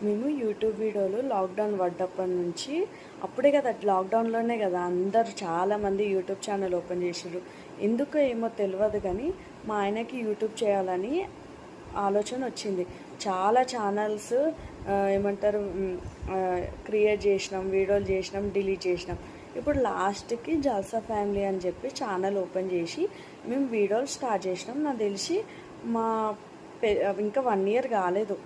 మేము యూట్యూబ్ వీడియోలు లాక్డౌన్ పడ్డప్పటి నుంచి అప్పుడే కదా లాక్డౌన్లోనే కదా అందరు చాలామంది యూట్యూబ్ ఛానల్ ఓపెన్ చేసారు. ఎందుకో ఏమో తెలియదు కానీ మా ఆయనకి యూట్యూబ్ చేయాలని ఆలోచన వచ్చింది. చాలా ఛానల్స్ ఏమంటారు క్రియేట్ చేసినాం, వీడియోలు చేసినాం, డిలీట్ చేసినాం. ఇప్పుడు లాస్ట్కి జల్సా ఫ్యామిలీ అని చెప్పి ఛానల్ ఓపెన్ చేసి మేము వీడియోలు స్టార్ట్ చేసినాం. నాకు తెలిసి మా ఇంకా 1 ఇయర్ కాలేదు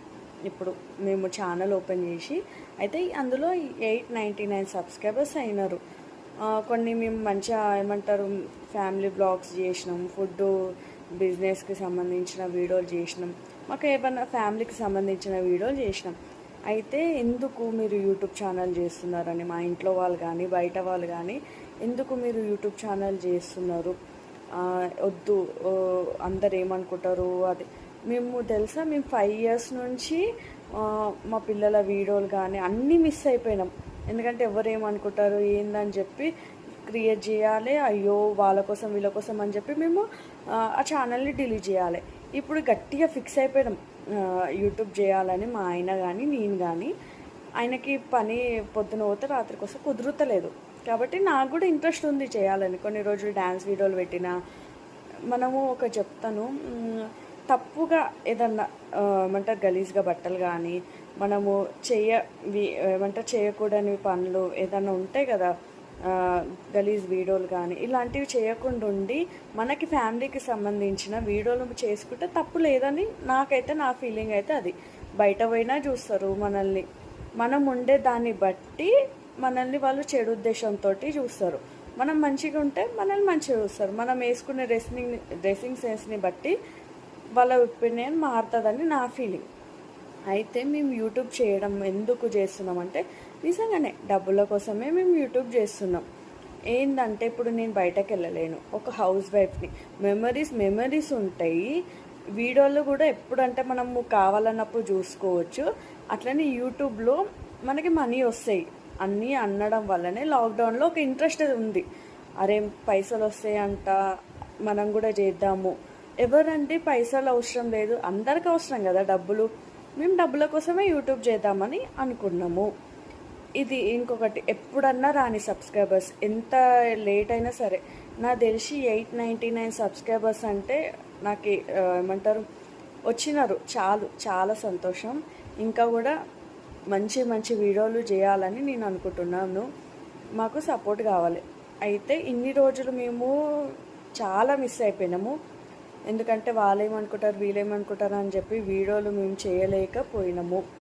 ఇప్పుడు మేము ఛానల్ ఓపెన్ చేసి. అయితే అందులో 899 సబ్స్క్రైబర్స్ అయినారు. కొన్ని మేము మంచిగా ఏమంటారు ఫ్యామిలీ బ్లాగ్స్ చేసినాం, ఫుడ్ బిజినెస్కి సంబంధించిన వీడియోలు చేసినాం, మాకు ఏమన్నా ఫ్యామిలీకి సంబంధించిన వీడియోలు చేసినాం. అయితే ఎందుకు మీరు యూట్యూబ్ ఛానల్ చేస్తున్నారని మా ఇంట్లో వాళ్ళు కానీ బయట వాళ్ళు కానీ ఎందుకు మీరు యూట్యూబ్ ఛానల్ చేస్తున్నారు, వద్దు అందరు ఏమనుకుంటారు అది. మేము తెలుసా మేము 5 ఇయర్స్ నుంచి మా పిల్లల వీడియోలు కానీ అన్నీ మిస్ అయిపోయినాం. ఎందుకంటే ఎవరు ఏమనుకుంటారు ఏందని చెప్పి క్రియేట్ చేయాలి, అయ్యో వాళ్ళ కోసం వీళ్ళ కోసం అని చెప్పి మేము ఆ ఛానల్ని డిలీట్ చేయాలి. ఇప్పుడు గట్టిగా ఫిక్స్ అయిపోయినాం యూట్యూబ్ చేయాలని. మా ఆయన కానీ నేను కానీ, ఆయనకి పని పొద్దున పోతే రాత్రికి వస్తే కుదురుతలేదు కాబట్టి నాకు కూడా ఇంట్రెస్ట్ ఉంది చేయాలని. కొన్ని రోజులు డ్యాన్స్ వీడియోలు పెట్టినా మనము ఒక చెప్తాను, తప్పుగా ఏదన్నా ఏమంటారు గలీజ్గా బట్టలు కానీ మనము ఏమంటారు చేయకూడని పనులు ఏదన్నా ఉంటాయి కదా, గలీజ్ వీడియోలు కానీ ఇలాంటివి చేయకుండా ఉండి మనకి ఫ్యామిలీకి సంబంధించిన వీడియోలు చేసుకుంటే తప్పు లేదని నాకైతే నా ఫీలింగ్ అయితే అది. బయట పోయినా చూస్తారు మనల్ని, మనం ఉండే దాన్ని బట్టి మనల్ని వాళ్ళు చెడు ఉద్దేశంతో చూస్తారు. మనం మంచిగా ఉంటే మనల్ని మంచిగా చూస్తారు. మనం వేసుకునే డ్రెస్సింగ్ సెన్స్ని బట్టి వాళ్ళ ఒపీనియన్ మారుతుందని నా ఫీలింగ్. అయితే మేము యూట్యూబ్ చేయడం ఎందుకు చేస్తున్నామంటే నిజంగానే డబ్బుల కోసమే మేము యూట్యూబ్ చేస్తున్నాం. ఏంటంటే ఇప్పుడు నేను బయటకు వెళ్ళలేను, ఒక హౌస్ వైఫ్ని, మెమరీస్ ఉంటాయి. వీడియోలు కూడా ఎప్పుడంటే మనము కావాలన్నప్పుడు చూసుకోవచ్చు. అట్లనే యూట్యూబ్లో మనకి మనీ వస్తాయి అన్నీ అనడం వల్లనే లాక్డౌన్లో ఒక ఇంట్రెస్ట్ ఉంది. అరే పైసలు వస్తాయంట, మనం కూడా చేద్దాము. ఎవరంటే పైసలు అవసరం లేదు, అందరికి అవసరం కదా డబ్బులు. మేము డబ్బుల కోసమే యూట్యూబ్ చేద్దామని అనుకున్నాము. ఇది ఇంకొకటి, ఎప్పుడన్నా రాని సబ్స్క్రైబర్స్ ఎంత లేట్ అయినా సరే, నాకు తెలిసి 899 సబ్స్క్రైబర్స్ అంటే నాకు ఏమంటారు వచ్చినారు చాలు, చాలా సంతోషం. ఇంకా కూడా మంచి మంచి వీడియోలు చేయాలని నేను అనుకుంటున్నాను. మాకు సపోర్ట్ కావాలి. అయితే ఇన్ని రోజులు మేము చాలా మిస్ అయిపోయినాము. ఎందుకంటే వాళ్ళు ఏమనుకుంటారు వీళ్ళు ఏమనుకుంటారు అని చెప్పి వీడియోలు మేము చేయలేకపోయినాము.